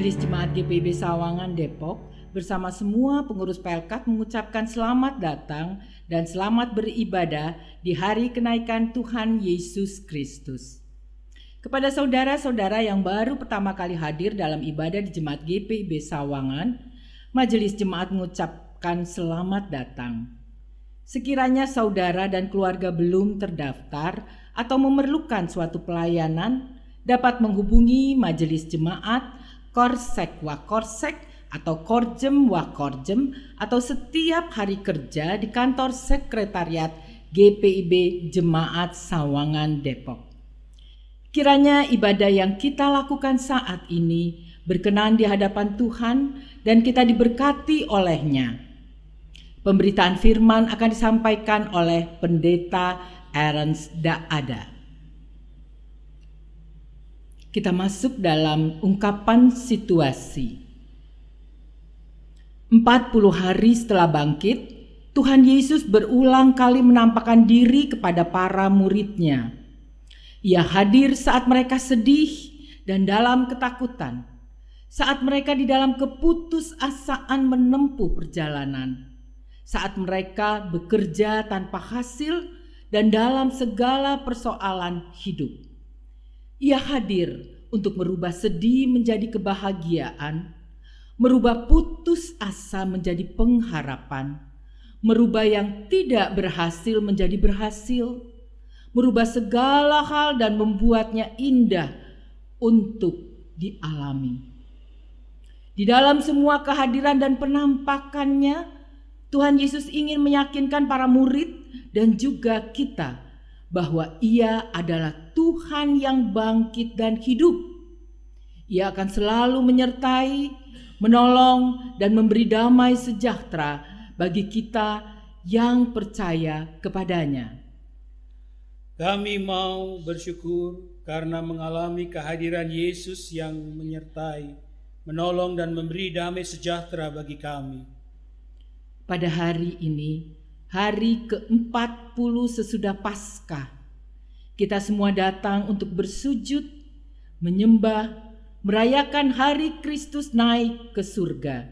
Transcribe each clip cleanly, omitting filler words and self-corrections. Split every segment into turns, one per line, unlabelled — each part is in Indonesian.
Majelis Jemaat GPIB Sawangan Depok bersama semua pengurus Pelkat mengucapkan selamat datang dan selamat beribadah di hari kenaikan Tuhan Yesus Kristus. Kepada saudara-saudara yang baru pertama kali hadir dalam ibadah di Jemaat GPIB Sawangan, Majelis Jemaat mengucapkan selamat datang. Sekiranya saudara dan keluarga belum terdaftar atau memerlukan suatu pelayanan, dapat menghubungi Majelis Jemaat, Korsek Wakorsek atau Korjem Wakorjem atau setiap hari kerja di kantor sekretariat GPIB Jemaat Sawangan Depok. Kiranya ibadah yang kita lakukan saat ini berkenan di hadapan Tuhan dan kita diberkati olehnya. Pemberitaan firman akan disampaikan oleh Pendeta Ernst Daada. Kita masuk dalam ungkapan situasi. 40 hari setelah bangkit, Tuhan Yesus berulang kali menampakkan diri kepada para murid-Nya. Ia hadir saat mereka sedih dan dalam ketakutan, saat mereka di dalam keputusasaan menempuh perjalanan, saat mereka bekerja tanpa hasil dan dalam segala persoalan hidup. Ia hadir untuk merubah sedih menjadi kebahagiaan, merubah putus asa menjadi pengharapan, merubah yang tidak berhasil menjadi berhasil, merubah segala hal dan membuatnya indah untuk dialami. Di dalam semua kehadiran dan penampakannya, Tuhan Yesus ingin meyakinkan para murid dan juga kita bahwa Ia adalah Tuhan yang bangkit dan hidup. Ia akan selalu menyertai, menolong, dan memberi damai sejahtera bagi kita yang percaya kepadanya.
Kami mau bersyukur karena mengalami kehadiran Yesus yang menyertai, menolong, dan memberi damai sejahtera bagi kami.
Pada hari ini, hari ke-40 sesudah Paskah, kita semua datang untuk bersujud, menyembah, merayakan hari Kristus naik ke surga.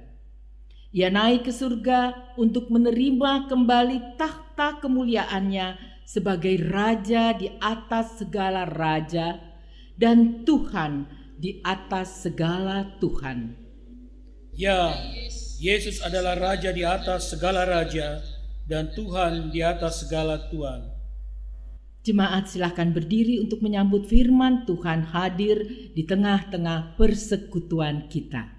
Ia naik ke surga untuk menerima kembali takhta kemuliaannya sebagai Raja di atas segala raja dan Tuhan di atas segala Tuhan.
Ya, Yesus adalah Raja di atas segala raja dan Tuhan di atas segala Tuhan.
Jemaat silakan berdiri untuk menyambut firman Tuhan hadir di tengah-tengah persekutuan kita.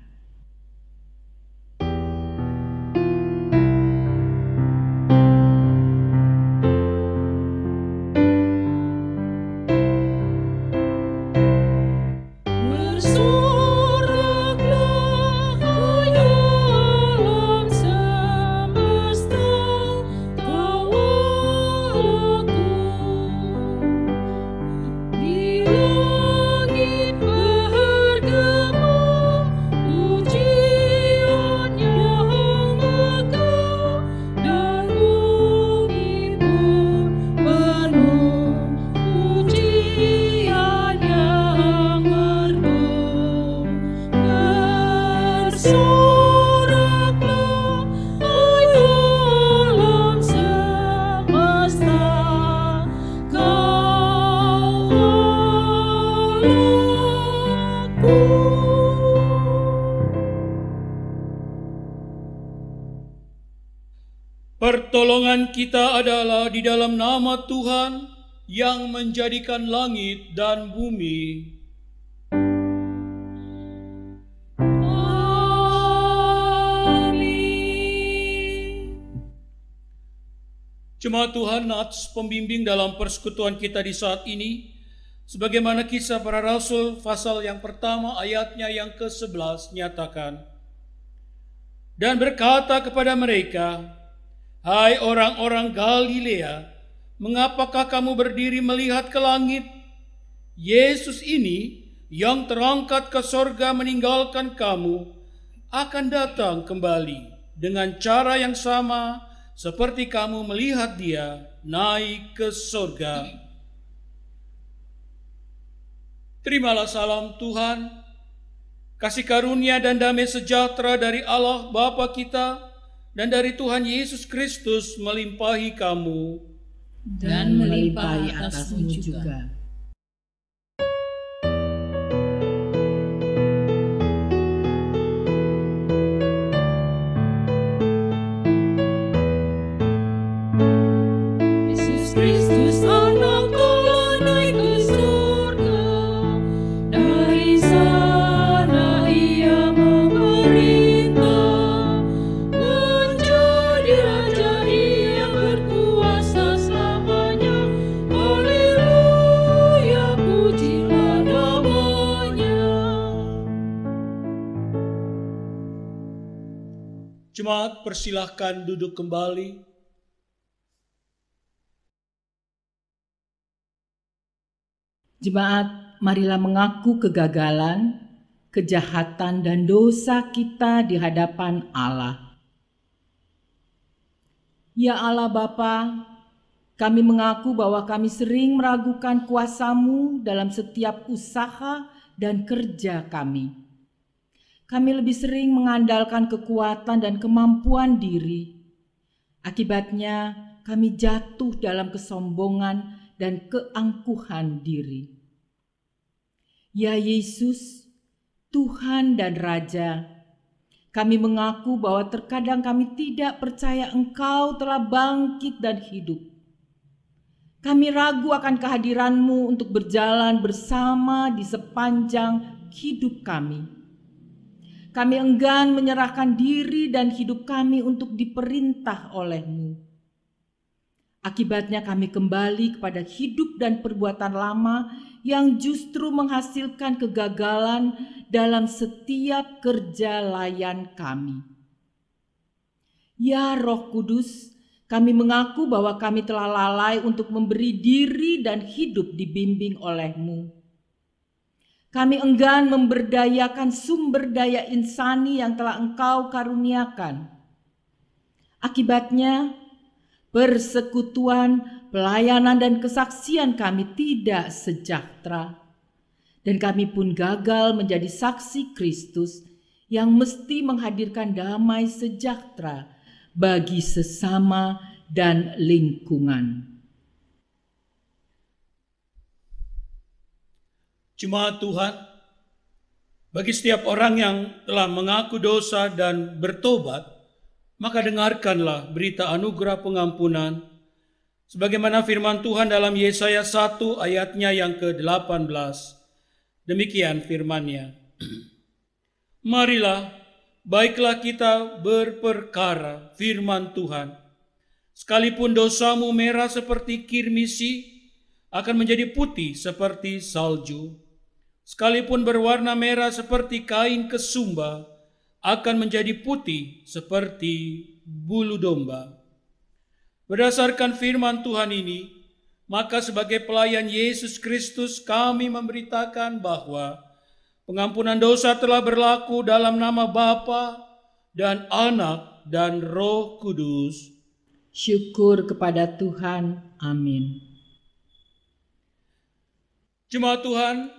Pertolongan kita adalah di dalam nama Tuhan yang menjadikan langit dan bumi. Amin. Jemaat Tuhan, Nats pembimbing dalam persekutuan kita di saat ini, sebagaimana Kisah Para Rasul pasal yang pertama ayatnya yang ke-11 nyatakan, dan berkata kepada mereka, hai orang-orang Galilea, mengapakah kamu berdiri melihat ke langit? Yesus ini yang terangkat ke sorga meninggalkan kamu akan datang kembali dengan cara yang sama seperti kamu melihat Dia naik ke sorga. Terimalah salam Tuhan. kasih karunia dan damai sejahtera dari Allah Bapa kita dan dari Tuhan Yesus Kristus melimpahi kamu
dan melimpahi atasmu juga.
Jemaat, persilahkan duduk kembali.
Jemaat, marilah mengaku kegagalan, kejahatan, dan dosa kita di hadapan Allah. Ya Allah Bapa, kami mengaku bahwa kami sering meragukan kuasa-Mu dalam setiap usaha dan kerja kami. Kami lebih sering mengandalkan kekuatan dan kemampuan diri. Akibatnya, kami jatuh dalam kesombongan dan keangkuhan diri. Ya Yesus, Tuhan dan Raja, kami mengaku bahwa terkadang kami tidak percaya Engkau telah bangkit dan hidup. Kami ragu akan kehadiran-Mu untuk berjalan bersama di sepanjang hidup kami. Kami enggan menyerahkan diri dan hidup kami untuk diperintah oleh-Mu. Akibatnya kami kembali kepada hidup dan perbuatan lama yang justru menghasilkan kegagalan dalam setiap kerja layan kami. Ya Roh Kudus, kami mengaku bahwa kami telah lalai untuk memberi diri dan hidup dibimbing oleh-Mu. Kami enggan memberdayakan sumber daya insani yang telah Engkau karuniakan. Akibatnya, persekutuan, pelayanan, dan kesaksian kami tidak sejahtera. Dan kami pun gagal menjadi saksi Kristus yang mesti menghadirkan damai sejahtera bagi sesama dan lingkungan.
Jemaat Tuhan, bagi setiap orang yang telah mengaku dosa dan bertobat, maka dengarkanlah berita anugerah pengampunan, sebagaimana firman Tuhan dalam Yesaya 1 ayatnya yang ke-18. Demikian firman-Nya. Marilah, baiklah kita berperkara firman Tuhan. Sekalipun dosamu merah seperti kirmisi, akan menjadi putih seperti salju. Sekalipun berwarna merah seperti kain kesumba, akan menjadi putih seperti bulu domba. Berdasarkan firman Tuhan ini, maka sebagai pelayan Yesus Kristus kami memberitakan bahwa pengampunan dosa telah berlaku dalam nama Bapa dan Anak dan Roh Kudus.
Syukur kepada Tuhan. Amin.
Jemaat Tuhan,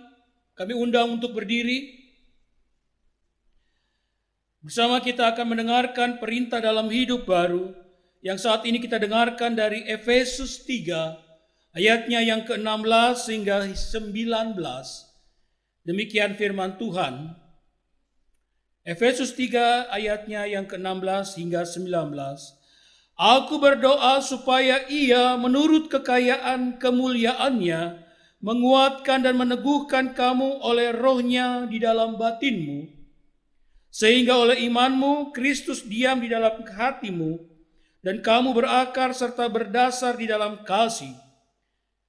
kami undang untuk berdiri. Bersama kita akan mendengarkan perintah dalam hidup baru yang saat ini kita dengarkan dari Efesus 3 ayatnya yang ke-16 hingga 19. Demikian firman Tuhan. Efesus 3 ayatnya yang ke-16 hingga 19. Aku berdoa supaya Ia menurut kekayaan kemuliaan-Nya menguatkan dan meneguhkan kamu oleh Roh-Nya di dalam batinmu, sehingga oleh imanmu Kristus diam di dalam hatimu, dan kamu berakar serta berdasar di dalam kasih.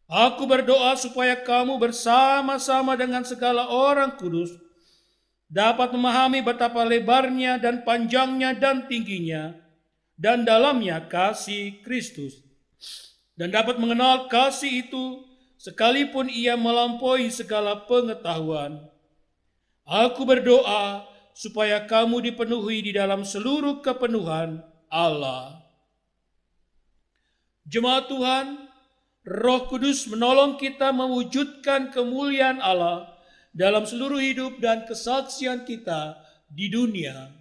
Aku berdoa supaya kamu bersama-sama dengan segala orang kudus dapat memahami betapa lebarnya dan panjangnya dan tingginya, dan dalamnya kasih Kristus, dan dapat mengenal kasih itu sekalipun ia melampaui segala pengetahuan. Aku berdoa supaya kamu dipenuhi di dalam seluruh kepenuhan Allah. Jemaat Tuhan, Roh Kudus menolong kita mewujudkan kemuliaan Allah dalam seluruh hidup dan kesaksian kita di dunia.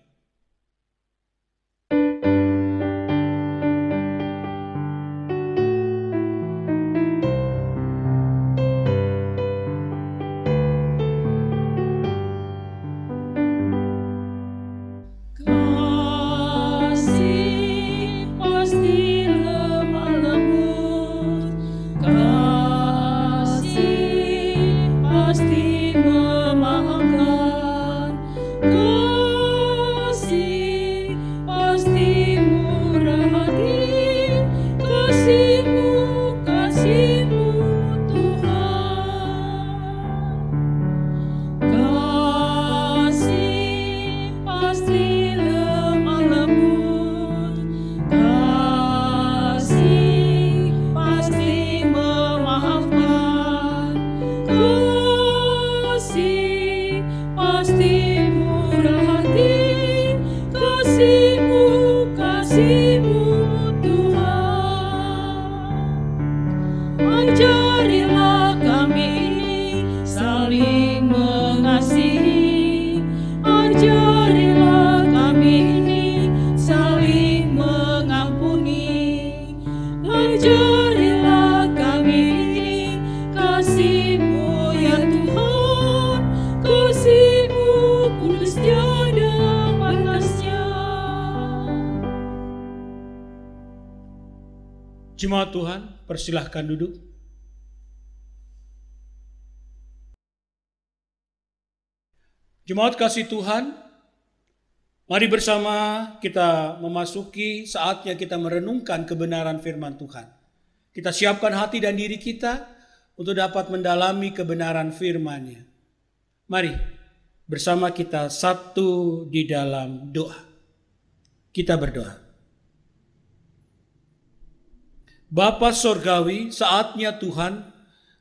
Jemaat Tuhan, persilahkan duduk. Jemaat kasih Tuhan, mari bersama kita memasuki saatnya kita merenungkan kebenaran firman Tuhan. Kita siapkan hati dan diri kita untuk dapat mendalami kebenaran firman-Nya. Mari bersama kita satu di dalam doa. Kita berdoa. Bapa Sorgawi, saatnya Tuhan,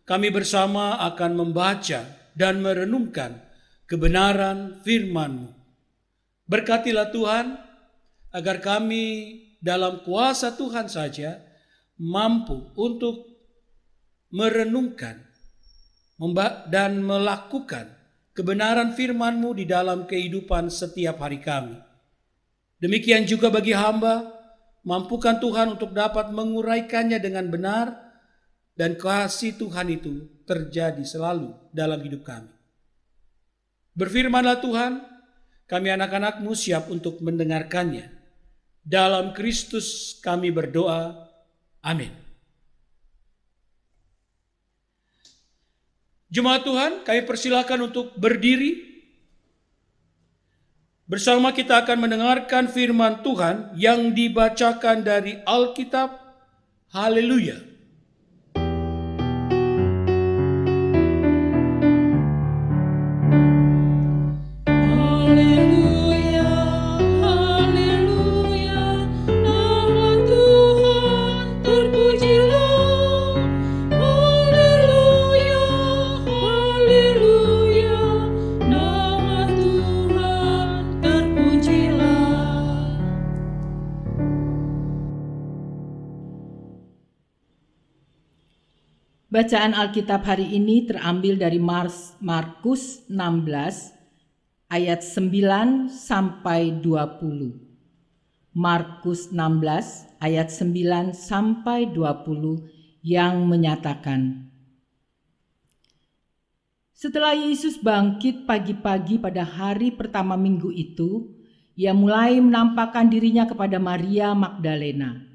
kami bersama akan membaca dan merenungkan kebenaran firman-Mu. Berkatilah Tuhan, agar kami dalam kuasa Tuhan saja mampu untuk merenungkan dan melakukan kebenaran firman-Mu di dalam kehidupan setiap hari kami. Demikian juga bagi hamba, mampukan Tuhan untuk dapat menguraikannya dengan benar dan kasih Tuhan itu terjadi selalu dalam hidup kami. Berfirmanlah Tuhan, kami anak-anak-Mu siap untuk mendengarkannya. Dalam Kristus kami berdoa. Amin. Jemaat Tuhan, kami persilakan untuk berdiri. Bersama kita akan mendengarkan firman Tuhan yang dibacakan dari Alkitab. Haleluya.
Bacaan Alkitab hari ini terambil dari Markus 16 ayat 9 sampai 20. Markus 16 ayat 9 sampai 20 yang menyatakan, setelah Yesus bangkit pagi-pagi pada hari pertama minggu itu, Ia mulai menampakkan dirinya kepada Maria Magdalena.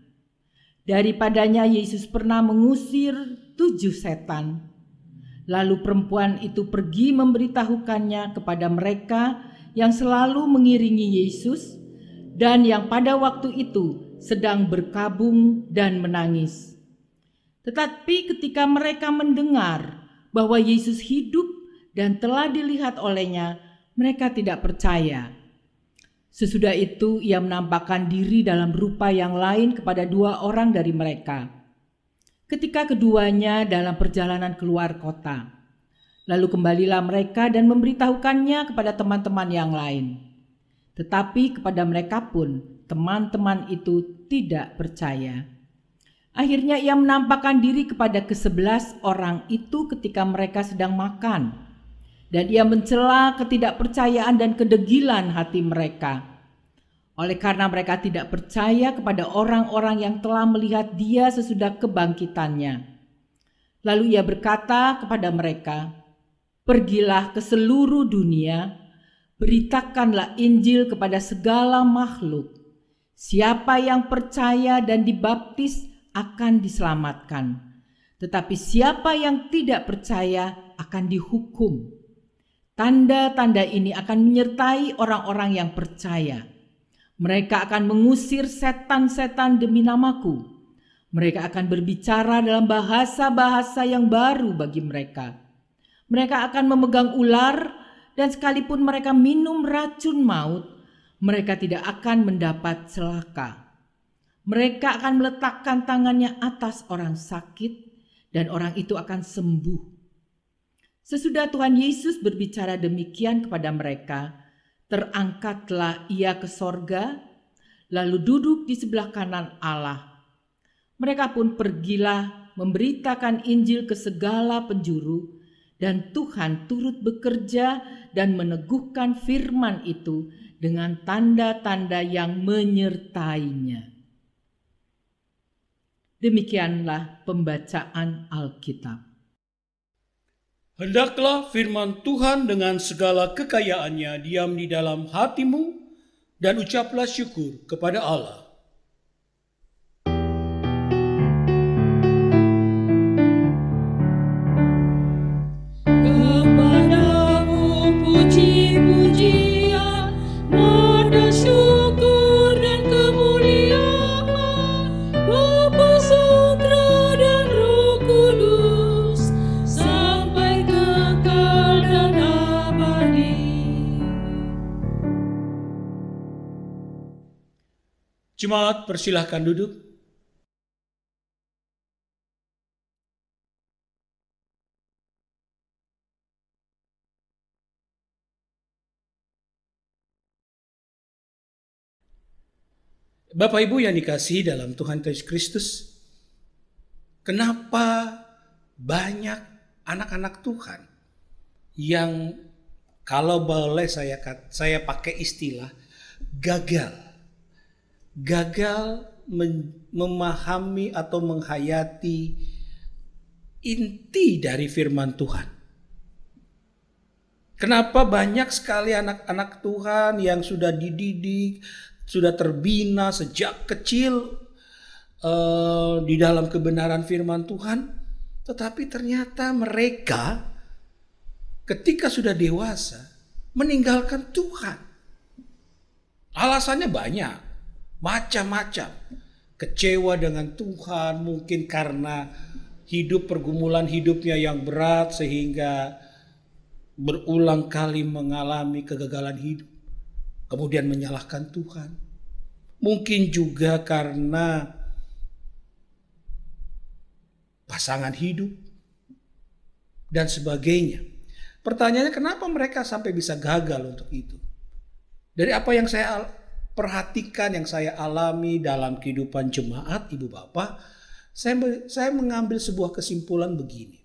Daripadanya Yesus pernah mengusir 7 setan. Lalu perempuan itu pergi memberitahukannya kepada mereka yang selalu mengiringi Yesus dan yang pada waktu itu sedang berkabung dan menangis. Tetapi ketika mereka mendengar bahwa Yesus hidup dan telah dilihat olehnya, mereka tidak percaya. Sesudah itu Ia menampakkan diri dalam rupa yang lain kepada 2 orang dari mereka, ketika keduanya dalam perjalanan keluar kota. Lalu kembalilah mereka dan memberitahukannya kepada teman-teman yang lain. Tetapi kepada mereka pun teman-teman itu tidak percaya. Akhirnya Ia menampakkan diri kepada ke-11 orang itu ketika mereka sedang makan. dan Ia mencela ketidakpercayaan dan kedegilan hati mereka. Oleh karena mereka tidak percaya kepada orang-orang yang telah melihat Dia sesudah kebangkitannya. Lalu Ia berkata kepada mereka, "Pergilah ke seluruh dunia, beritakanlah Injil kepada segala makhluk. Siapa yang percaya dan dibaptis akan diselamatkan, tetapi siapa yang tidak percaya akan dihukum. Tanda-tanda ini akan menyertai orang-orang yang percaya. Mereka akan mengusir setan-setan demi namaku. Mereka akan berbicara dalam bahasa-bahasa yang baru bagi mereka. Mereka akan memegang ular, dan sekalipun mereka minum racun maut, mereka tidak akan mendapat celaka. Mereka akan meletakkan tangannya atas orang sakit, dan orang itu akan sembuh." Sesudah Tuhan Yesus berbicara demikian kepada mereka, terangkatlah Ia ke sorga, lalu duduk di sebelah kanan Allah. Mereka pun pergilah memberitakan Injil ke segala penjuru, dan Tuhan turut bekerja dan meneguhkan firman itu dengan tanda-tanda yang menyertainya. Demikianlah pembacaan Alkitab.
Hendaklah firman Tuhan dengan segala kekayaannya diam di dalam hatimu, dan ucaplah syukur kepada Allah.
Kepadamu puji-pujian, nada syukur dan kemuliaan, Bapa, Putra dan Roh Kudus, sampai kekal dan abadi.
Jemaat, persilahkan duduk. Bapak Ibu yang dikasihi dalam Tuhan Yesus Kristus, kenapa banyak anak-anak Tuhan yang, kalau boleh saya pakai istilah, gagal memahami atau menghayati inti dari firman Tuhan? Kenapa banyak sekali anak-anak Tuhan yang sudah dididik, sudah terbina sejak kecil di dalam kebenaran firman Tuhan, tetapi ternyata mereka ketika sudah dewasa meninggalkan Tuhan. Alasannya banyak, macam-macam. Kecewa dengan Tuhan, mungkin karena pergumulan hidupnya yang berat sehingga berulang kali mengalami kegagalan hidup, kemudian menyalahkan Tuhan. Mungkin juga karena pasangan hidup dan sebagainya. Pertanyaannya, kenapa mereka sampai bisa gagal untuk itu? Dari apa yang saya perhatikan, yang saya alami dalam kehidupan jemaat, Ibu Bapak, saya mengambil sebuah kesimpulan begini.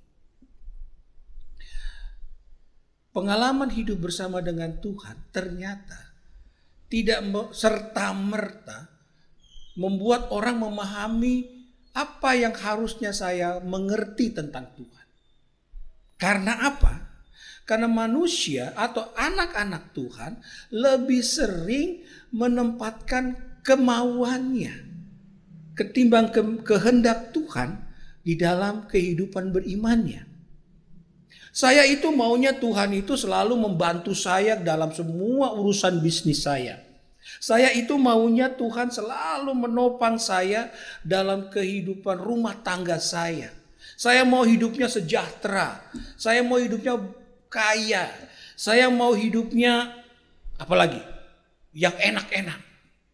Pengalaman hidup bersama dengan Tuhan ternyata tidak serta-merta membuat orang memahami apa yang harusnya saya mengerti tentang Tuhan. Karena apa? Karena manusia atau anak-anak Tuhan lebih sering menempatkan kemauannya ketimbang kehendak Tuhan di dalam kehidupan berimannya. Saya itu maunya Tuhan itu selalu membantu saya dalam semua urusan bisnis saya. Saya itu maunya Tuhan selalu menopang saya dalam kehidupan rumah tangga saya. Saya mau hidupnya sejahtera. Saya mau hidupnya kaya. Saya mau hidupnya apalagi yang enak-enak.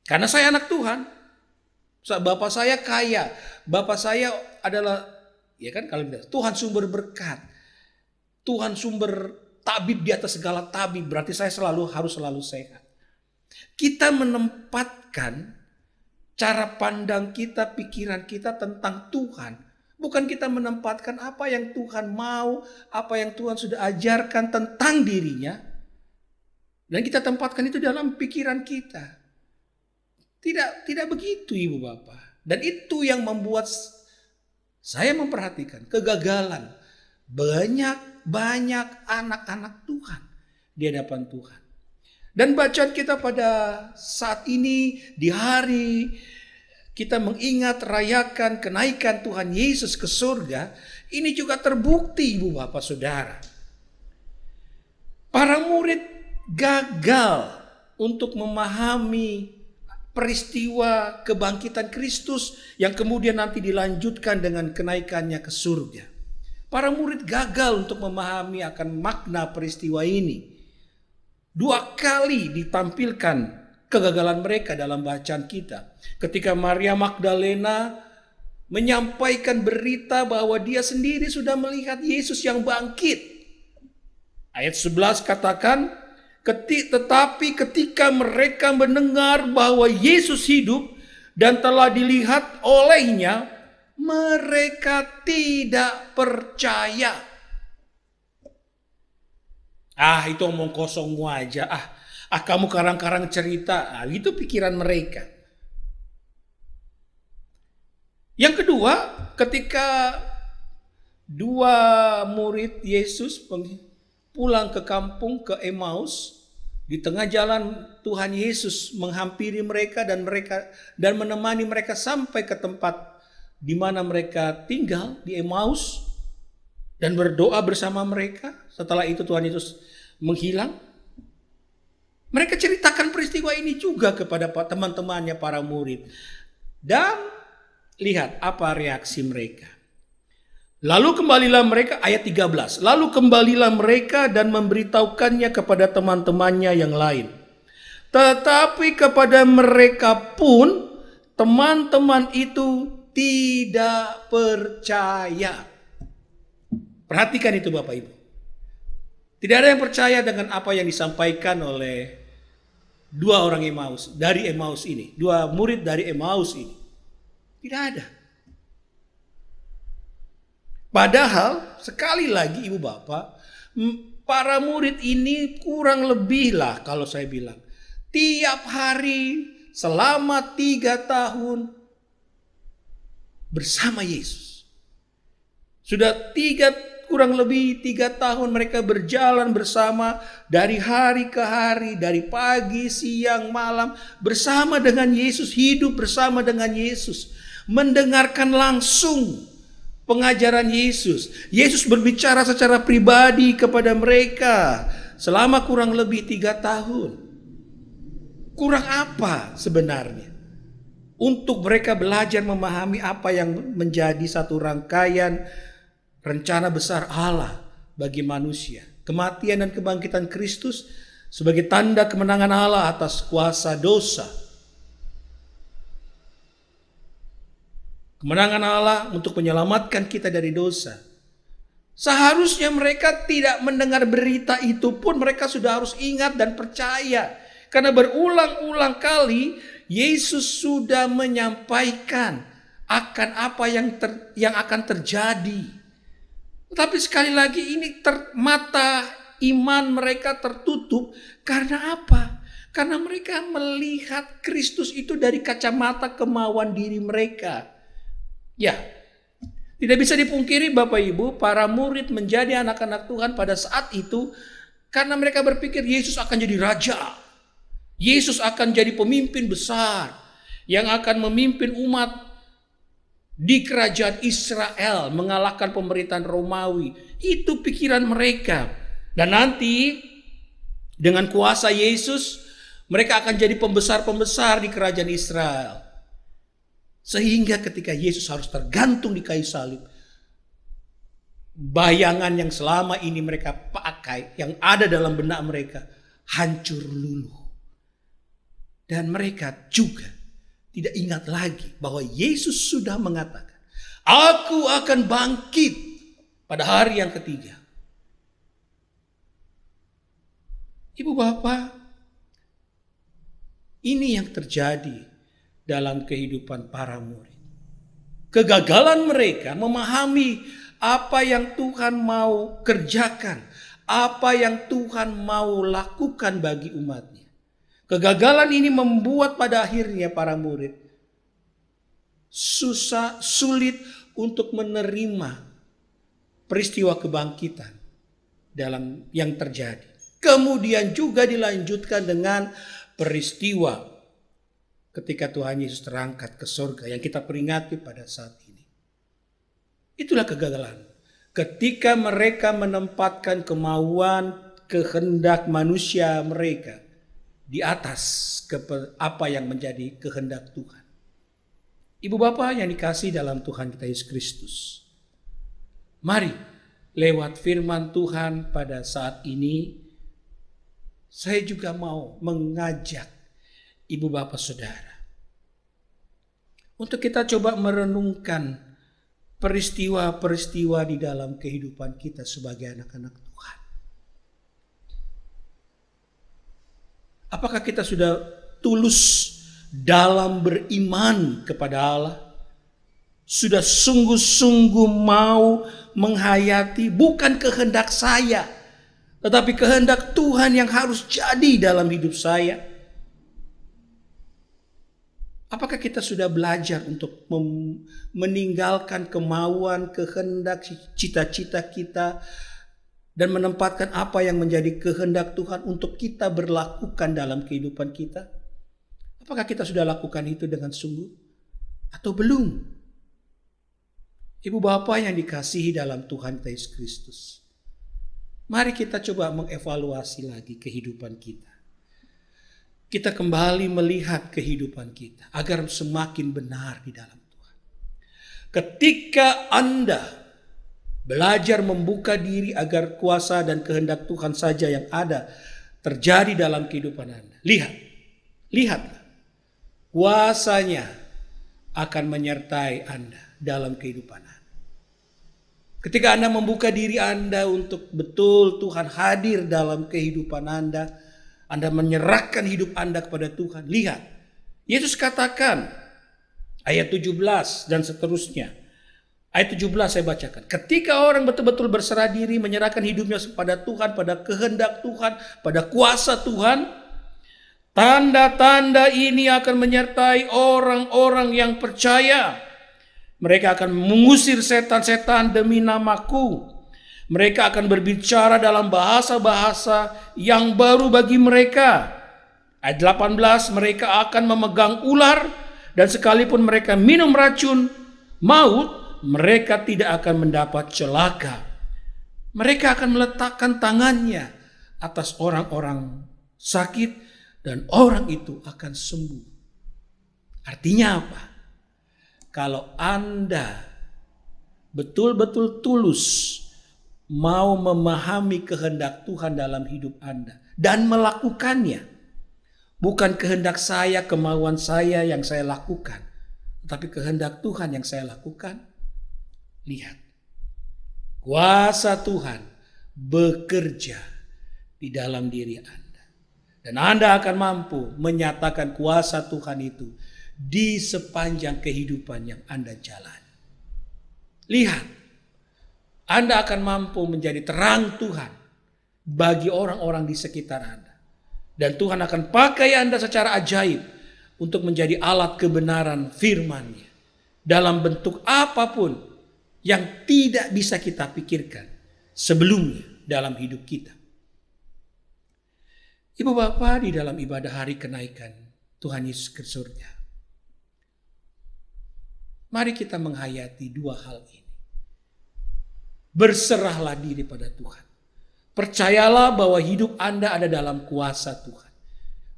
Karena saya anak Tuhan. Bapak saya kaya. Bapak saya adalah, ya kan, kalau Tuhan sumber berkat. Tuhan sumber tabib di atas segala tabib, berarti saya harus selalu sehat. Kita menempatkan cara pandang kita, pikiran kita tentang Tuhan Bukan kita menempatkan apa yang Tuhan mau, apa yang Tuhan sudah ajarkan tentang dirinya, dan kita tempatkan itu dalam pikiran kita. Tidak begitu, Ibu Bapak. Dan itu yang membuat saya memperhatikan kegagalan banyak anak-anak Tuhan di hadapan Tuhan. Dan bacaan kita pada saat ini di hari kita mengingat rayakan kenaikan Tuhan Yesus ke surga, ini juga terbukti, Ibu Bapak Saudara. Para murid gagal untuk memahami peristiwa kebangkitan Kristus yang kemudian nanti dilanjutkan dengan kenaikannya ke surga. Para murid gagal untuk memahami akan makna peristiwa ini. 2 kali ditampilkan kegagalan mereka dalam bacaan kita. Ketika Maria Magdalena menyampaikan berita bahwa dia sendiri sudah melihat Yesus yang bangkit. Ayat 11 katakan, tetapi ketika mereka mendengar bahwa Yesus hidup dan telah dilihat olehnya, mereka tidak percaya. Itu omong kosongmu aja. Kamu karang-karang cerita. Itu pikiran mereka. Yang kedua, ketika 2 murid Yesus pulang ke kampung, ke Emmaus, di tengah jalan Tuhan Yesus menghampiri mereka dan menemani mereka sampai ke tempat di mana mereka tinggal di Emmaus dan berdoa bersama mereka. Setelah itu Tuhan Yesus menghilang. Mereka ceritakan peristiwa ini juga kepada teman-temannya para murid. Dan lihat apa reaksi mereka. Lalu kembalilah mereka, ayat 13. Lalu kembalilah mereka dan memberitahukannya kepada teman-temannya yang lain. Tetapi kepada mereka pun teman-teman itu tidak percaya. Perhatikan itu Bapak Ibu. Tidak ada yang percaya dengan apa yang disampaikan oleh 2 orang Emmaus, dari Emmaus ini. 2 murid dari Emmaus ini. Tidak ada. Padahal sekali lagi Ibu Bapak, para murid ini kurang lebih lah kalau saya bilang. Tiap hari selama 3 tahun bersama Yesus. Sudah kurang lebih 3 tahun mereka berjalan bersama dari hari ke hari, dari pagi, siang, malam bersama dengan Yesus, hidup bersama dengan Yesus, mendengarkan langsung pengajaran Yesus. Yesus berbicara secara pribadi kepada mereka selama kurang lebih 3 tahun. Kurang apa sebenarnya? Untuk mereka belajar memahami apa yang menjadi satu rangkaian rencana besar Allah bagi manusia. Kematian dan kebangkitan Kristus sebagai tanda kemenangan Allah atas kuasa dosa. Kemenangan Allah untuk menyelamatkan kita dari dosa. Seharusnya mereka tidak mendengar berita itu pun mereka sudah harus ingat dan percaya. Karena berulang-ulang kali Yesus sudah menyampaikan akan apa yang akan terjadi. Tapi sekali lagi ini mata iman mereka tertutup. Karena apa? Karena mereka melihat Kristus itu dari kacamata kemauan diri mereka. Ya, tidak bisa dipungkiri Bapak Ibu, para murid menjadi anak-anak Tuhan pada saat itu karena mereka berpikir Yesus akan jadi raja. Yesus akan jadi pemimpin besar yang akan memimpin umat di kerajaan Israel, mengalahkan pemerintahan Romawi. Itu pikiran mereka. Dan nanti dengan kuasa Yesus mereka akan jadi pembesar-pembesar di kerajaan Israel. Sehingga ketika Yesus harus tergantung di kayu salib, bayangan yang selama ini mereka pakai, yang ada dalam benak mereka, hancur luluh. Dan mereka juga tidak ingat lagi bahwa Yesus sudah mengatakan, "Aku akan bangkit pada hari yang ketiga." Ibu bapak, ini yang terjadi dalam kehidupan para murid. kegagalan mereka memahami apa yang Tuhan mau kerjakan, apa yang Tuhan mau lakukan bagi umatnya. Kegagalan ini membuat pada akhirnya para murid sulit untuk menerima peristiwa kebangkitan dalam yang terjadi. Kemudian juga dilanjutkan dengan peristiwa ketika Tuhan Yesus terangkat ke surga yang kita peringati pada saat ini. Itulah kegagalan. Ketika mereka menempatkan kemauan, kehendak manusia mereka di atas apa yang menjadi kehendak Tuhan. Ibu bapak yang dikasihi dalam Tuhan kita Yesus Kristus, mari lewat firman Tuhan pada saat ini, saya juga mau mengajak ibu bapak saudara untuk kita coba merenungkan peristiwa-peristiwa di dalam kehidupan kita sebagai anak-anak Tuhan. Apakah kita sudah tulus dalam beriman kepada Allah? Sudah sungguh-sungguh mau menghayati bukan kehendak saya, tetapi kehendak Tuhan yang harus jadi dalam hidup saya? Apakah kita sudah belajar untuk meninggalkan kemauan, kehendak, cita-cita kita dan menempatkan apa yang menjadi kehendak Tuhan untuk kita berlakukan dalam kehidupan kita? Apakah kita sudah lakukan itu dengan sungguh atau belum? Ibu bapak yang dikasihi dalam Tuhan Yesus Kristus, mari kita coba mengevaluasi lagi kehidupan kita. Kita kembali melihat kehidupan kita agar semakin benar di dalam Tuhan. Ketika Anda belajar membuka diri agar kuasa dan kehendak Tuhan saja yang ada terjadi dalam kehidupan Anda, lihatlah. Kuasanya akan menyertai Anda dalam kehidupan Anda. Ketika Anda membuka diri Anda untuk betul Tuhan hadir dalam kehidupan Anda menyerahkan hidup Anda kepada Tuhan. Lihat, Yesus katakan ayat 17 dan seterusnya. Ayat 17 saya bacakan. Ketika orang betul-betul berserah diri menyerahkan hidupnya kepada Tuhan, pada kehendak Tuhan, pada kuasa Tuhan, tanda-tanda ini akan menyertai orang-orang yang percaya. Mereka akan mengusir setan-setan demi namaku. Mereka akan berbicara dalam bahasa-bahasa yang baru bagi mereka. Ayat 18, mereka akan memegang ular dan sekalipun mereka minum racun maut, mereka tidak akan mendapat celaka. Mereka akan meletakkan tangannya atas orang-orang sakit dan orang itu akan sembuh. Artinya apa? Kalau Anda betul-betul tulus mau memahami kehendak Tuhan dalam hidup Anda dan melakukannya, bukan kehendak saya, kemauan saya yang saya lakukan, tapi kehendak Tuhan yang saya lakukan. Lihat, kuasa Tuhan bekerja di dalam diri Anda. Dan Anda akan mampu menyatakan kuasa Tuhan itu di sepanjang kehidupan yang Anda jalani. Lihat, Anda akan mampu menjadi terang Tuhan bagi orang-orang di sekitar Anda. Dan Tuhan akan pakai Anda secara ajaib untuk menjadi alat kebenaran firman-Nya dalam bentuk apapun yang tidak bisa kita pikirkan sebelumnya dalam hidup kita. Ibu bapak, di dalam ibadah hari kenaikan Tuhan Yesus ke surga, mari kita menghayati dua hal ini. Berserahlah diri pada Tuhan. Percayalah bahwa hidup Anda ada dalam kuasa Tuhan.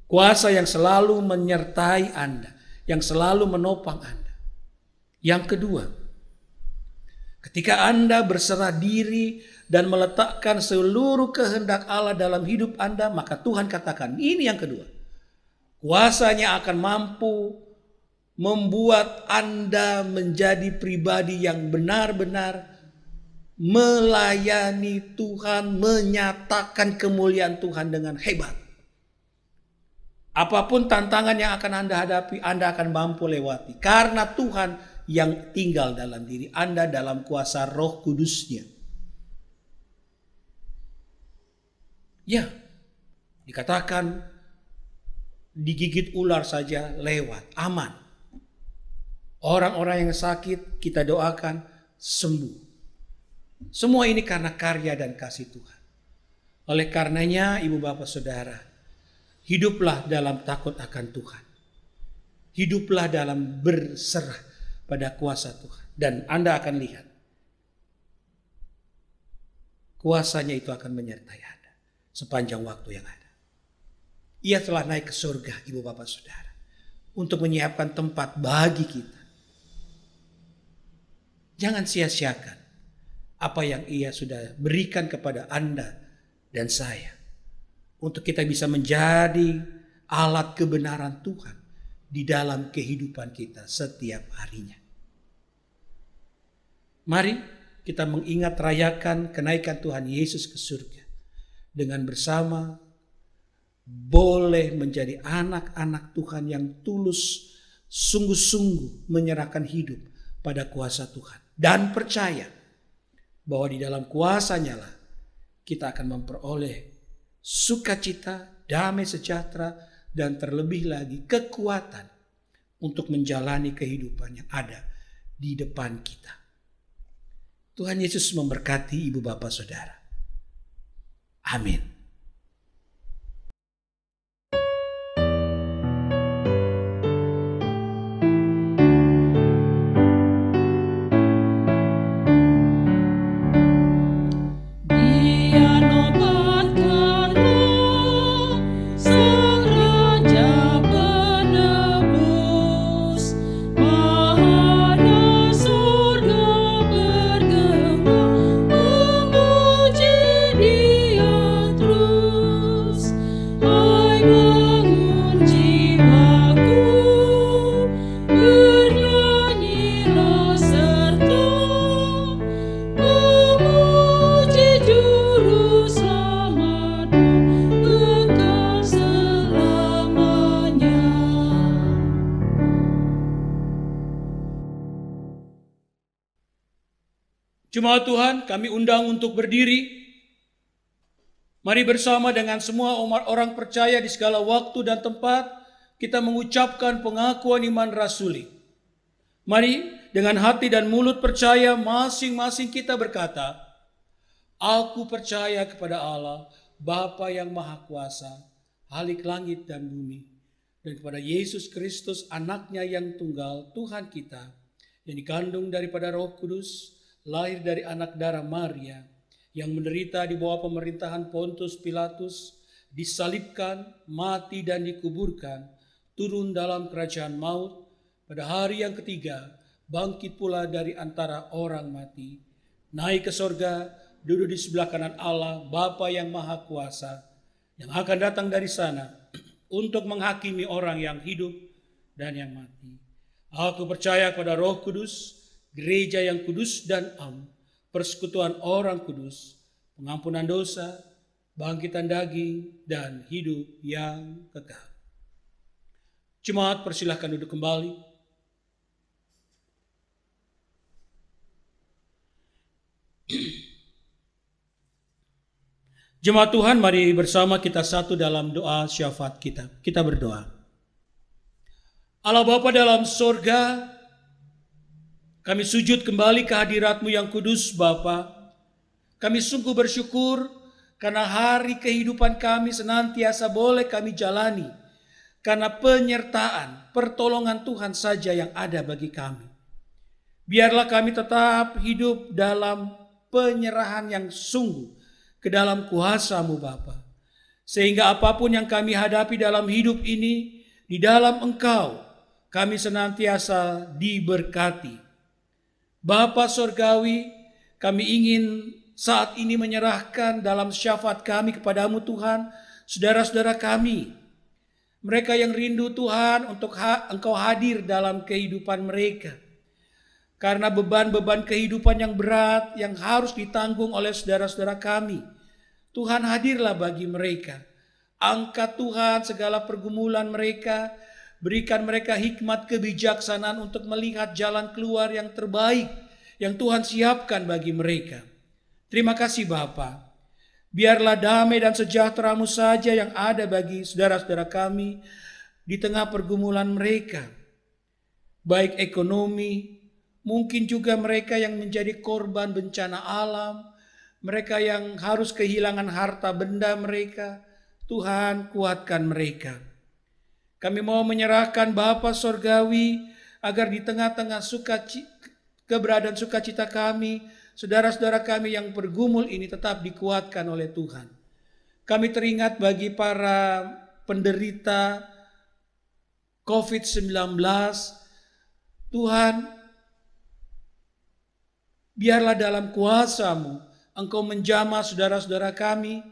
Kuasa yang selalu menyertai Anda, yang selalu menopang Anda. Yang kedua, ketika Anda berserah diri dan meletakkan seluruh kehendak Allah dalam hidup Anda, maka Tuhan katakan, ini yang kedua. Kuasanya akan mampu membuat Anda menjadi pribadi yang benar-benar melayani Tuhan, menyatakan kemuliaan Tuhan dengan hebat. Apapun tantangan yang akan Anda hadapi, Anda akan mampu lewati. Karena Tuhan yang tinggal dalam diri Anda dalam kuasa Roh Kudus-Nya. Ya, dikatakan digigit ular saja lewat, aman. Orang-orang yang sakit kita doakan sembuh. Semua ini karena karya dan kasih Tuhan. Oleh karenanya, Ibu Bapak Saudara, hiduplah dalam takut akan Tuhan. Hiduplah dalam berserah pada kuasa Tuhan. Dan Anda akan lihat, kuasanya itu akan menyertai Anda sepanjang waktu yang ada. Ia telah naik ke surga, Ibu Bapak Saudara, untuk menyiapkan tempat bagi kita. Jangan sia-siakan apa yang Ia sudah berikan kepada Anda dan saya, untuk kita bisa menjadi alat kebenaran Tuhan di dalam kehidupan kita setiap harinya. Mari kita mengingat rayakan kenaikan Tuhan Yesus ke surga dengan bersama boleh menjadi anak-anak Tuhan yang tulus, sungguh-sungguh menyerahkan hidup pada kuasa Tuhan. Dan percaya bahwa di dalam kuasanya lah kita akan memperoleh sukacita, damai sejahtera, dan terlebih lagi kekuatan untuk menjalani kehidupan yang ada di depan kita. Tuhan Yesus memberkati Ibu Bapak Saudara. Amin. Jemaat Tuhan, kami undang untuk berdiri. Mari bersama dengan semua orang percaya di segala waktu dan tempat, kita mengucapkan pengakuan iman rasuli. Mari dengan hati dan mulut percaya, masing-masing kita berkata, Aku percaya kepada Allah, Bapa yang Maha Kuasa, Halik langit dan bumi, dan kepada Yesus Kristus, anaknya yang tunggal, Tuhan kita, yang dikandung daripada Roh Kudus, lahir dari anak darah Maria, yang menderita di bawah pemerintahan Pontius Pilatus, disalibkan, mati dan dikuburkan, turun dalam kerajaan maut, pada hari yang ketiga, bangkit pula dari antara orang mati, naik ke sorga, duduk di sebelah kanan Allah, Bapa yang Maha Kuasa, yang akan datang dari sana untuk menghakimi orang yang hidup dan yang mati. Aku percaya kepada Roh Kudus, gereja yang kudus dan am, persekutuan orang kudus, pengampunan dosa, bangkitan daging, dan hidup yang kekal. Jemaat, persilahkan duduk kembali. Jemaat Tuhan, mari bersama kita satu dalam doa syafaat kita. Kita berdoa. Allah Bapa dalam sorga, kami sujud kembali ke hadirat-Mu yang kudus, Bapa. Kami sungguh bersyukur karena hari kehidupan kami senantiasa boleh kami jalani karena penyertaan, pertolongan Tuhan saja yang ada bagi kami. Biarlah kami tetap hidup dalam penyerahan yang sungguh ke dalam kuasa-Mu, Bapa. Sehingga apapun yang kami hadapi dalam hidup ini, di dalam Engkau, kami senantiasa diberkati. Bapa Sorgawi, kami ingin saat ini menyerahkan dalam syafaat kami kepadamu Tuhan, saudara-saudara kami. Mereka yang rindu Tuhan untuk Engkau hadir dalam kehidupan mereka. Karena beban-beban kehidupan yang berat yang harus ditanggung oleh saudara-saudara kami. Tuhan hadirlah bagi mereka. Angkat Tuhan segala pergumulan mereka. berikan mereka hikmat kebijaksanaan untuk melihat jalan keluar yang terbaik yang Tuhan siapkan bagi mereka. Terima kasih Bapa. Biarlah damai dan sejahtera-Mu saja yang ada bagi saudara-saudara kami di tengah pergumulan mereka. Baik ekonomi, mungkin juga mereka yang menjadi korban bencana alam, mereka yang harus kehilangan harta benda mereka. Tuhan, kuatkan mereka. Kami mau menyerahkan Bapa Sorgawi agar di tengah-tengah keberadaan sukacita kami, saudara-saudara kami yang bergumul ini tetap dikuatkan oleh Tuhan. Kami teringat bagi para penderita COVID-19, Tuhan, biarlah dalam kuasa-Mu Engkau menjamah saudara-saudara kami,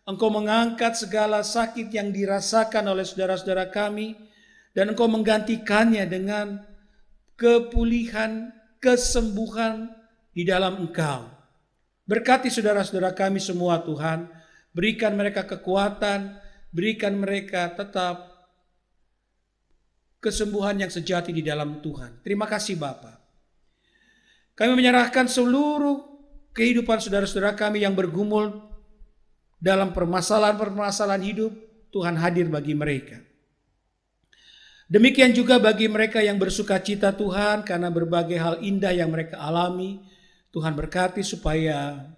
Engkau mengangkat segala sakit yang dirasakan oleh saudara-saudara kami, dan Engkau menggantikannya dengan kepulihan, kesembuhan di dalam Engkau. Berkati saudara-saudara kami semua Tuhan, berikan mereka kekuatan, berikan mereka tetap kesembuhan yang sejati di dalam Tuhan. Terima kasih Bapa. Kami menyerahkan seluruh kehidupan saudara-saudara kami yang bergumul dalam permasalahan-permasalahan hidup, Tuhan hadir bagi mereka. Demikian juga bagi mereka yang bersuka cita Tuhan karena berbagai hal indah yang mereka alami. Tuhan berkati supaya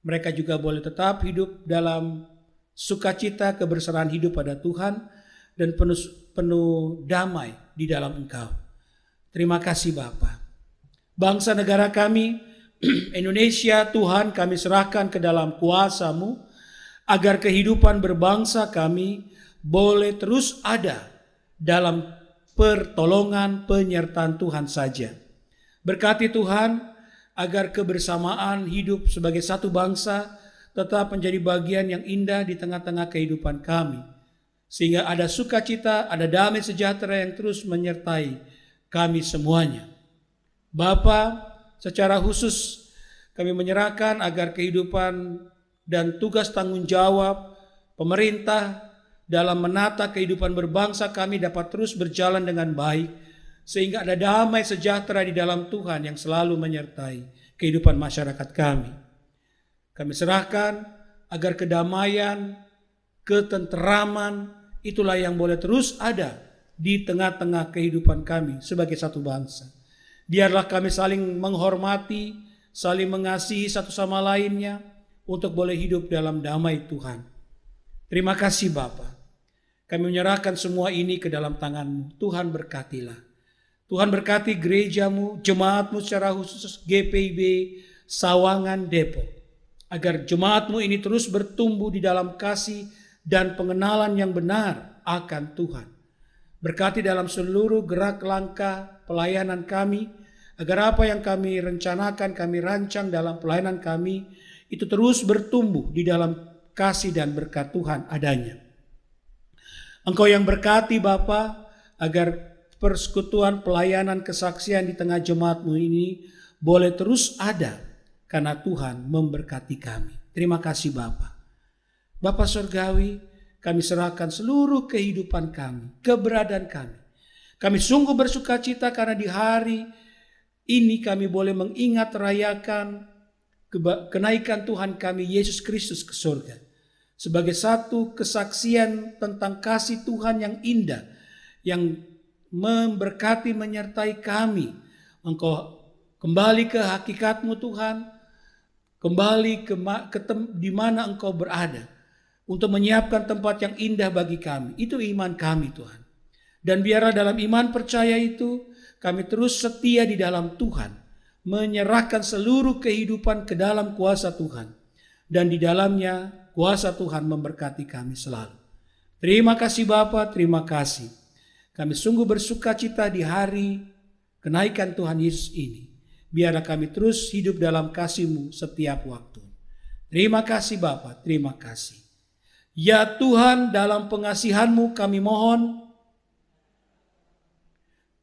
mereka juga boleh tetap hidup dalam sukacita, kebersamaan hidup pada Tuhan dan penuh damai di dalam Engkau. Terima kasih Bapa. Bangsa negara kami, Indonesia, Tuhan kami serahkan ke dalam kuasa-Mu, agar kehidupan berbangsa kami boleh terus ada dalam pertolongan penyertaan Tuhan saja. Berkati Tuhan agar kebersamaan hidup sebagai satu bangsa tetap menjadi bagian yang indah di tengah-tengah kehidupan kami. Sehingga ada sukacita, ada damai sejahtera yang terus menyertai kami semuanya. Bapa, secara khusus kami menyerahkan agar kehidupan dan tugas tanggung jawab pemerintah dalam menata kehidupan berbangsa kami dapat terus berjalan dengan baik, sehingga ada damai sejahtera di dalam Tuhan yang selalu menyertai kehidupan masyarakat kami. Kami serahkan agar kedamaian, ketenteraman itulah yang boleh terus ada di tengah-tengah kehidupan kami sebagai satu bangsa. Biarlah kami saling menghormati, saling mengasihi satu sama lainnya, untuk boleh hidup dalam damai Tuhan. Terima kasih Bapa. Kami menyerahkan semua ini ke dalam tangan-Mu. Tuhan berkatilah. Tuhan berkati gereja-Mu, jemaat-Mu secara khusus GPIB Sawangan Depok. Agar jemaat-Mu ini terus bertumbuh di dalam kasih dan pengenalan yang benar akan Tuhan. Berkati dalam seluruh gerak langkah pelayanan kami, agar apa yang kami rencanakan, kami rancang dalam pelayanan kami, itu terus bertumbuh di dalam kasih dan berkat Tuhan adanya. Engkau yang berkati Bapa, agar persekutuan pelayanan kesaksian di tengah jemaat-Mu ini boleh terus ada, karena Tuhan memberkati kami. Terima kasih Bapa. Bapa Surgawi, kami serahkan seluruh kehidupan kami, keberadaan kami. Kami sungguh bersuka cita karena di hari ini kami boleh mengingat rayakan kenaikan Tuhan kami Yesus Kristus ke surga. Sebagai satu kesaksian tentang kasih Tuhan yang indah, yang memberkati menyertai kami. Engkau kembali ke hakikat-Mu Tuhan, kembali di mana Engkau berada, untuk menyiapkan tempat yang indah bagi kami. Itu iman kami Tuhan. Dan biarlah dalam iman percaya itu, kami terus setia di dalam Tuhan, menyerahkan seluruh kehidupan ke dalam kuasa Tuhan. Dan di dalamnya kuasa Tuhan memberkati kami selalu. Terima kasih Bapa, terima kasih. Kami sungguh bersuka cita di hari kenaikan Tuhan Yesus ini. Biarlah kami terus hidup dalam kasih-Mu setiap waktu. Terima kasih Bapa, terima kasih. Ya Tuhan, dalam pengasihan-Mu kami mohon,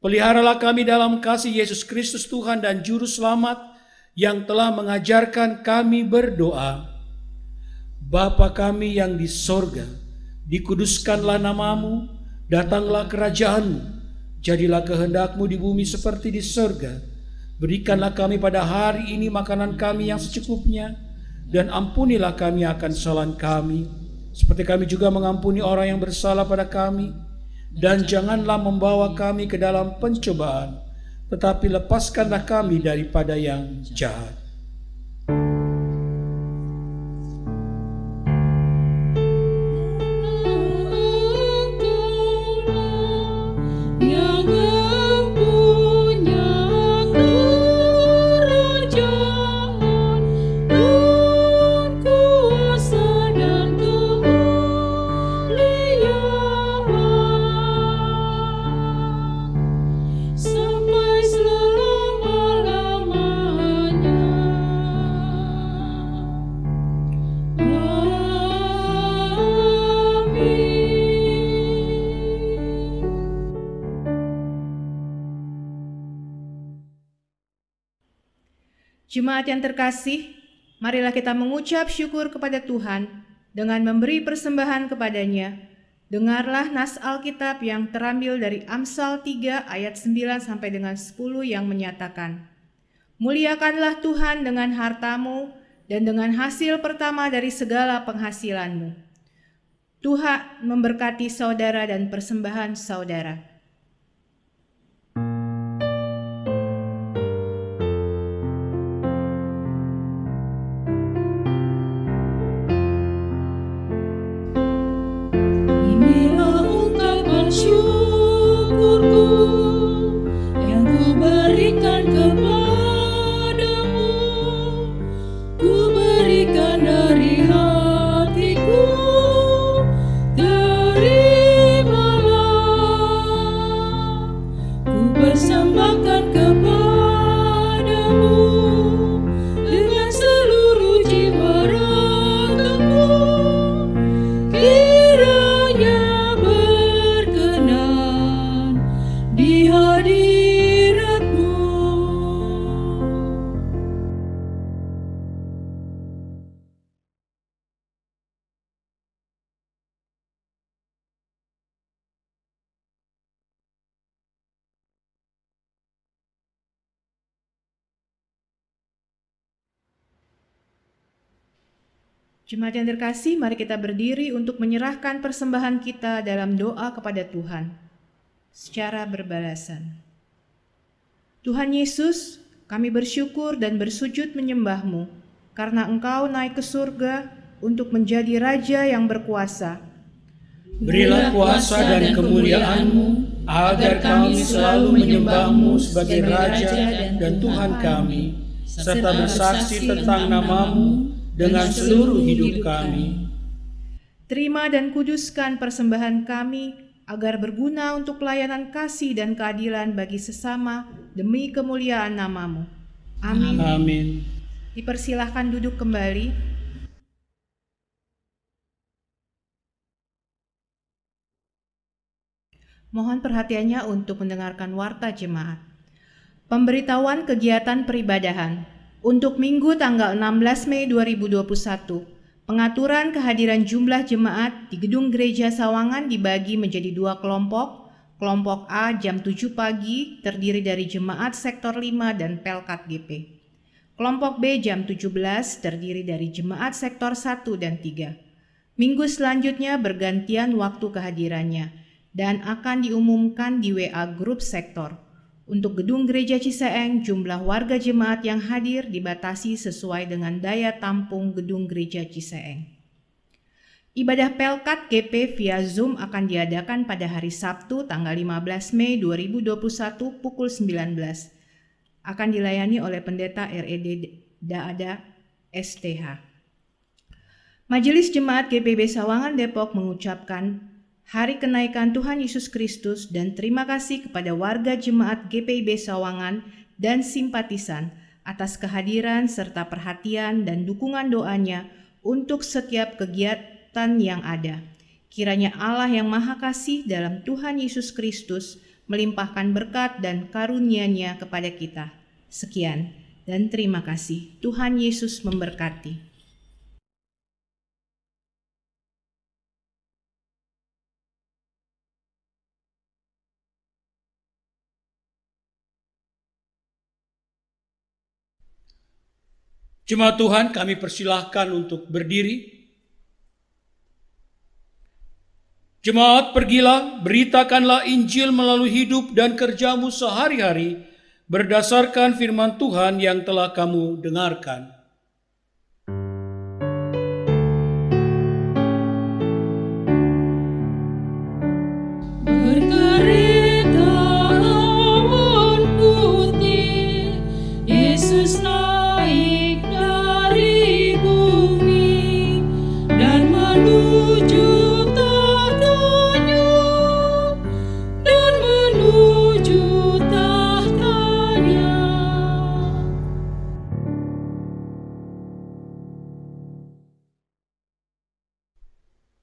peliharalah kami dalam kasih Yesus Kristus Tuhan dan Juru Selamat yang telah mengajarkan kami berdoa. Bapa kami yang di sorga, dikuduskanlah nama-Mu, datanglah kerajaan-Mu, Jadilah kehendak-Mu di bumi seperti di surga. Berikanlah kami pada hari ini makanan kami yang secukupnya, dan ampunilah kami akan kesalahan kami, seperti kami juga mengampuni orang yang bersalah pada kami. Dan janganlah membawa kami ke dalam pencobaan, tetapi lepaskanlah kami daripada yang jahat.
Jemaat yang terkasih, marilah kita mengucap syukur kepada Tuhan dengan memberi persembahan kepadanya. Dengarlah nas Alkitab yang terambil dari Amsal 3 ayat 9 sampai dengan 10 yang menyatakan, "Muliakanlah Tuhan dengan hartamu dan dengan hasil pertama dari segala penghasilanmu." Tuhan memberkati saudara dan persembahan saudara.
Syukurku yang ku berikan kepadamu, ku berikan dari hatiku, terimalah. Ku persembahkan kepadamu dengan seluruh jiwa ragaku, kiranya di hadirat-Mu.
Jemaat yang terkasih, mari kita berdiri untuk menyerahkan persembahan kita dalam doa kepada Tuhan secara berbalasan. Tuhan Yesus, kami bersyukur dan bersujud menyembah-Mu karena Engkau naik ke surga untuk menjadi Raja yang berkuasa.
Berilah kuasa dan kemuliaan-Mu agar kami selalu menyembah-Mu sebagai Raja dan Tuhan kami, serta bersaksi tentang nama-Mu dengan seluruh hidup kami.
Terima dan kuduskan persembahan kami agar berguna untuk pelayanan kasih dan keadilan bagi sesama demi kemuliaan nama-Mu. Amin.
Amin.
Dipersilahkan duduk kembali. Mohon perhatiannya untuk mendengarkan warta jemaat. Pemberitahuan kegiatan peribadahan untuk Minggu tanggal 16 Mei 2021. Pengaturan kehadiran jumlah jemaat di Gedung Gereja Sawangan dibagi menjadi 2 kelompok. Kelompok A jam 7 pagi terdiri dari jemaat sektor 5 dan Pelkat GP. Kelompok B jam 17 terdiri dari jemaat sektor 1 dan 3. Minggu selanjutnya bergantian waktu kehadirannya dan akan diumumkan di WA grup sektor. Untuk Gedung Gereja Ciseeng, jumlah warga jemaat yang hadir dibatasi sesuai dengan daya tampung Gedung Gereja Ciseeng. Ibadah Pelkat GP via Zoom akan diadakan pada hari Sabtu tanggal 15 Mei 2021 pukul 19. Akan dilayani oleh Pendeta RED Daada STH. Majelis Jemaat GPB Sawangan Depok mengucapkan Hari Kenaikan Tuhan Yesus Kristus dan terima kasih kepada warga Jemaat GPIB Sawangan dan simpatisan atas kehadiran serta perhatian dan dukungan doanya untuk setiap kegiatan yang ada. Kiranya Allah yang Maha Kasih dalam Tuhan Yesus Kristus melimpahkan berkat dan karunia-Nya kepada kita. Sekian dan terima kasih. Tuhan Yesus memberkati.
Jemaat Tuhan, kami persilahkan untuk berdiri. Jemaat, pergilah, beritakanlah Injil melalui hidup dan kerjamu sehari-hari berdasarkan firman Tuhan yang telah kamu dengarkan.
Berkereta awan putih, Yesus naik dari bumi dan menuju tahtanya, dan menuju tahtanya.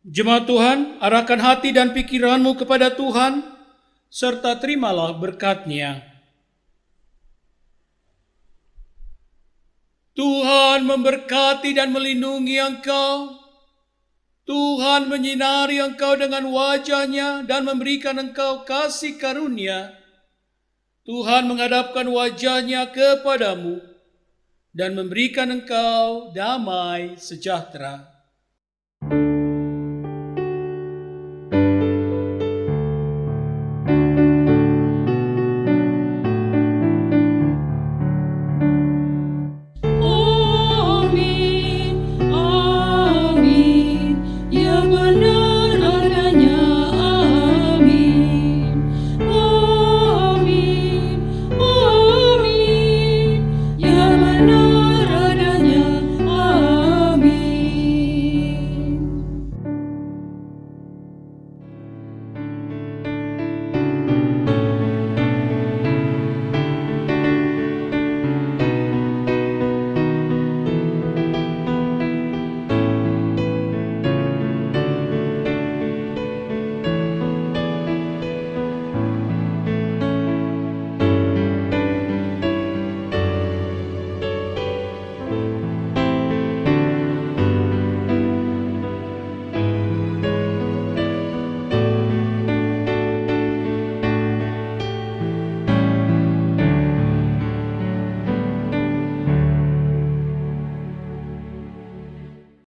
Jemaat Tuhan, arahkan hati dan pikiranmu kepada Tuhan, serta terimalah berkat-Nya. Tuhan memberkati dan melindungi engkau. Tuhan menyinari engkau dengan wajah-Nya dan memberikan engkau kasih karunia. Tuhan menghadapkan wajah-Nya kepadamu dan memberikan engkau damai sejahtera.